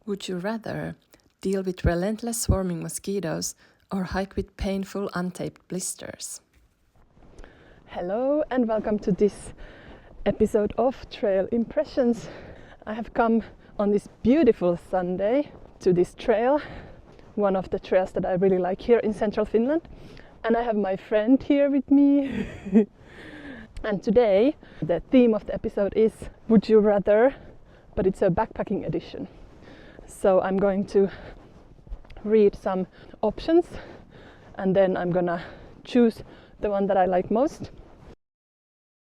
Would you rather deal with relentless swarming mosquitoes or hike with painful untaped blisters? Hello and welcome to this episode of Trail Impressions. I have come on this beautiful Sunday to this trail, one of the trails that I really like here in central Finland, and I have my friend here with me. And today the theme of the episode is Would you rather, but it's a backpacking edition. So I'm going to read some options and then I'm gonna choose the one that I like most.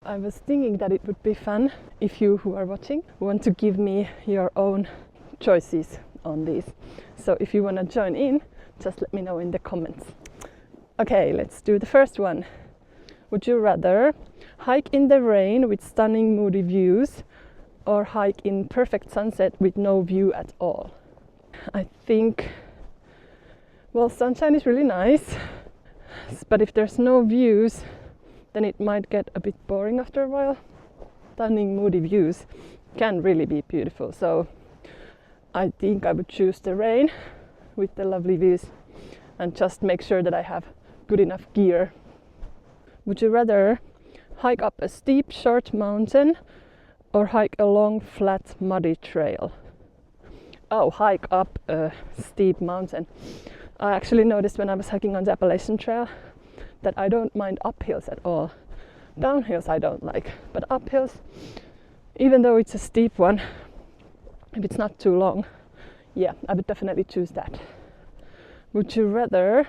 I was thinking that it would be fun if you who are watching want to give me your own choices on these. So if you want to join in, just let me know in the comments. Okay, let's do the first one. Would you rather hike in the rain with stunning moody views or hike in perfect sunset with no view at all? I think, well, sunshine is really nice, but if there's no views, then it might get a bit boring after a while. Stunning moody views can really be beautiful, so I think I would choose the rain with the lovely views and just make sure that I have good enough gear. Would you rather hike up a steep short mountain or hike a long flat muddy trail? Oh, hike up a steep mountain. I actually noticed when I was hiking on the Appalachian Trail that I don't mind uphills at all. Downhills I don't like, but uphills, even though it's a steep one, if it's not too long, yeah, I would definitely choose that. Would you rather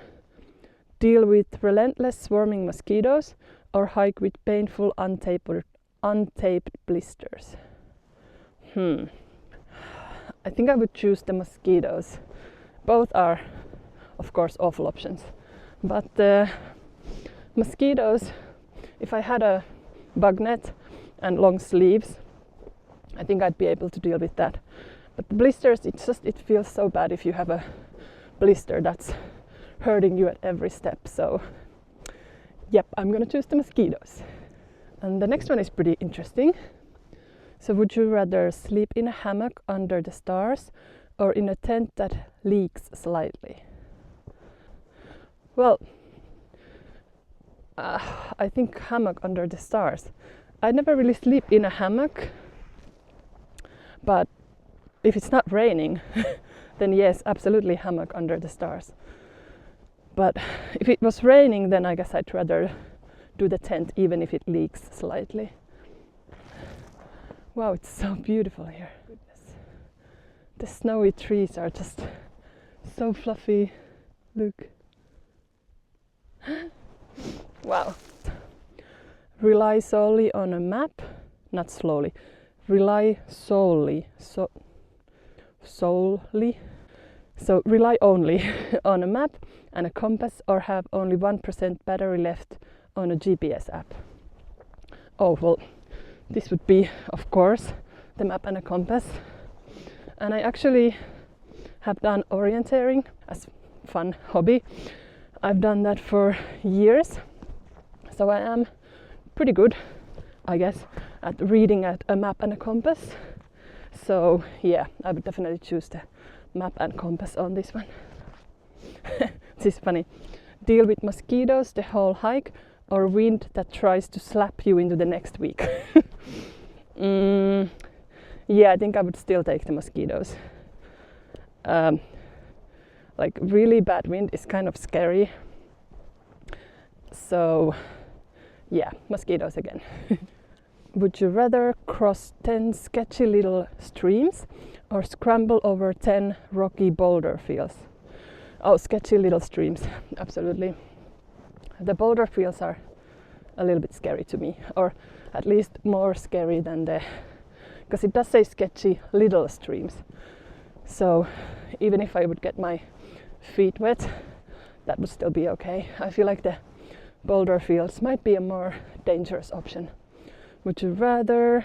deal with relentless swarming mosquitoes or hike with painful untaped blisters? I think I would choose the mosquitoes. Both are, of course, awful options, but the mosquitoes, if I had a bug net and long sleeves, I think I'd be able to deal with that. But the blisters, it feels so bad if you have a blister that's hurting you at every step. So, yep, I'm gonna choose the mosquitoes. And the next one is pretty interesting. So would you rather sleep in a hammock under the stars or in a tent that leaks slightly? Well, I think hammock under the stars. I never really sleep in a hammock, but if it's not raining, then yes, absolutely hammock under the stars. But if it was raining, then I guess I'd rather do the tent even if it leaks slightly. Wow, it's so beautiful here. Goodness. The snowy trees are just so fluffy. Look. Wow. Rely solely on a map, not slowly. Rely solely. Solely. So rely only on a map and a compass or have only 1% battery left on a GPS app. Oh, well, this would be, of course, the map and a compass. And I actually have done orienteering as fun hobby. I've done that for years. So I am pretty good, I guess, at reading at a map and a compass. So yeah, I would definitely choose the map and compass on this one. This is funny. Deal with mosquitoes the whole hike or wind that tries to slap you into the next week? Yeah, I think I would still take the mosquitoes. Like really bad wind is kind of scary. So yeah, mosquitoes again. Would you rather cross 10 sketchy little streams or scramble over 10 rocky boulder fields? Oh, sketchy little streams, absolutely. The boulder fields are a little bit scary to me, or at least more scary than because it does say sketchy little streams. So even if I would get my feet wet, that would still be okay. I feel like the boulder fields might be a more dangerous option. Would you rather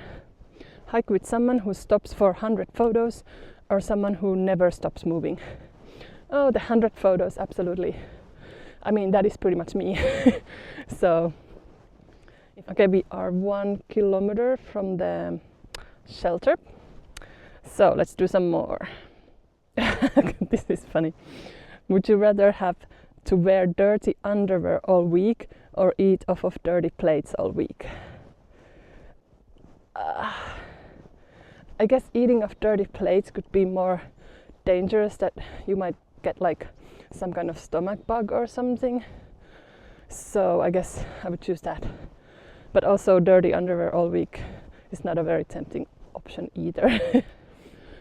hike with someone who stops for 100 photos or someone who never stops moving? Oh, the 100 photos, absolutely. I mean, that is pretty much me. So, okay, we are 1 kilometer from the shelter. So let's do some more. This is funny. Would you rather have to wear dirty underwear all week or eat off of dirty plates all week? I guess eating off dirty plates could be more dangerous, that you might get like some kind of stomach bug or something. So I guess I would choose that. But also dirty underwear all week is not a very tempting option either.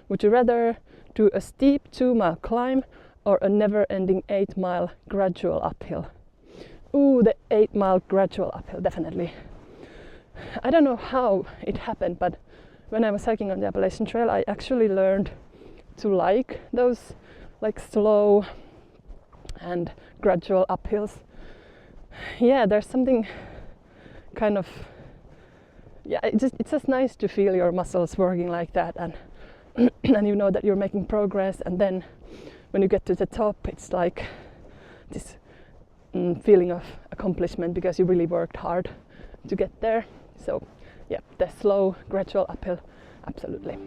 Would you rather do a steep 2-mile climb or a never-ending 8-mile gradual uphill? Ooh, the 8-mile gradual uphill, definitely. I don't know how it happened, but when I was hiking on the Appalachian Trail, I actually learned to like those like slow and gradual uphills. Yeah, there's something kind of, yeah, it's just nice to feel your muscles working like that, and and you know that you're making progress, and then when you get to the top, it's like this feeling of accomplishment because you really worked hard to get there. So yeah, the slow gradual uphill, absolutely.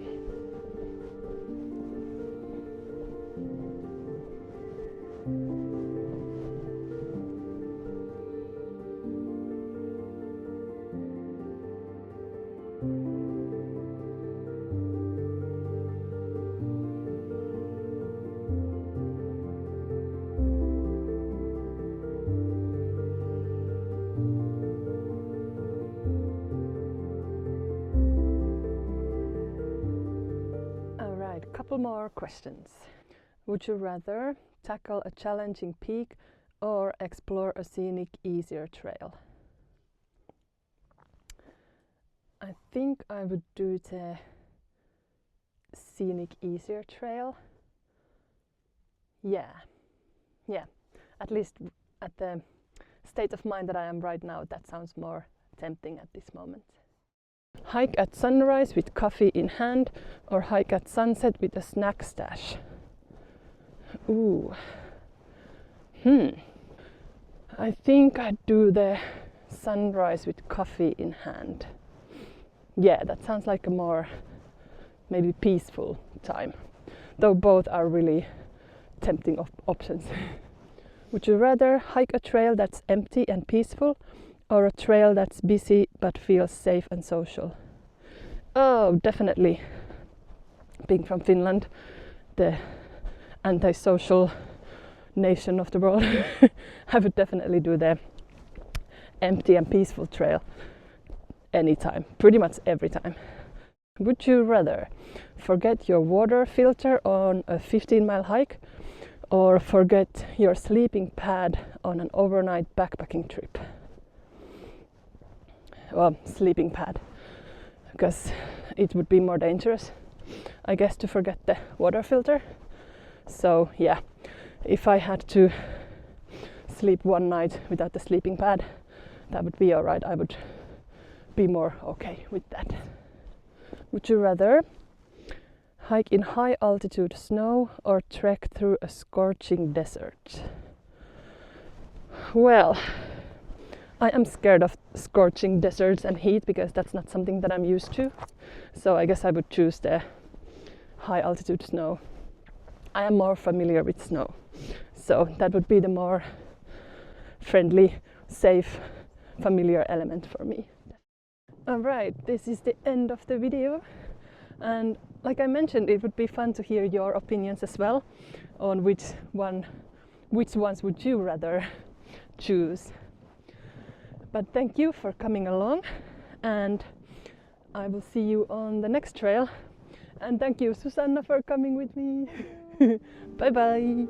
Couple more questions. Would you rather tackle a challenging peak or explore a scenic, easier trail? I think I would do the scenic, easier trail. Yeah, at least at the state of mind that I am right now, that sounds more tempting at this moment. Hike at sunrise with coffee in hand or hike at sunset with a snack stash? Ooh. I think I'd do the sunrise with coffee in hand. Yeah, that sounds like a more maybe peaceful time, though both are really tempting options. Would you rather hike a trail that's empty and peaceful or a trail that's busy but feels safe and social? Oh, definitely. Being from Finland, the antisocial nation of the world, I would definitely do the empty and peaceful trail anytime, pretty much every time. Would you rather forget your water filter on a 15-mile hike or forget your sleeping pad on an overnight backpacking trip? Well, sleeping pad, because it would be more dangerous, I guess, to forget the water filter. So yeah, if I had to sleep one night without the sleeping pad, that would be alright. I would be more okay with that. Would you rather hike in high altitude snow or trek through a scorching desert? Well, I am scared of scorching deserts and heat because that's not something that I'm used to. So I guess I would choose the high altitude snow. I am more familiar with snow. So that would be the more friendly, safe, familiar element for me. Alright, this is the end of the video. And like I mentioned, it would be fun to hear your opinions as well on which ones would you rather choose. But thank you for coming along, and I will see you on the next trail. And thank you, Susanna, for coming with me. Bye bye.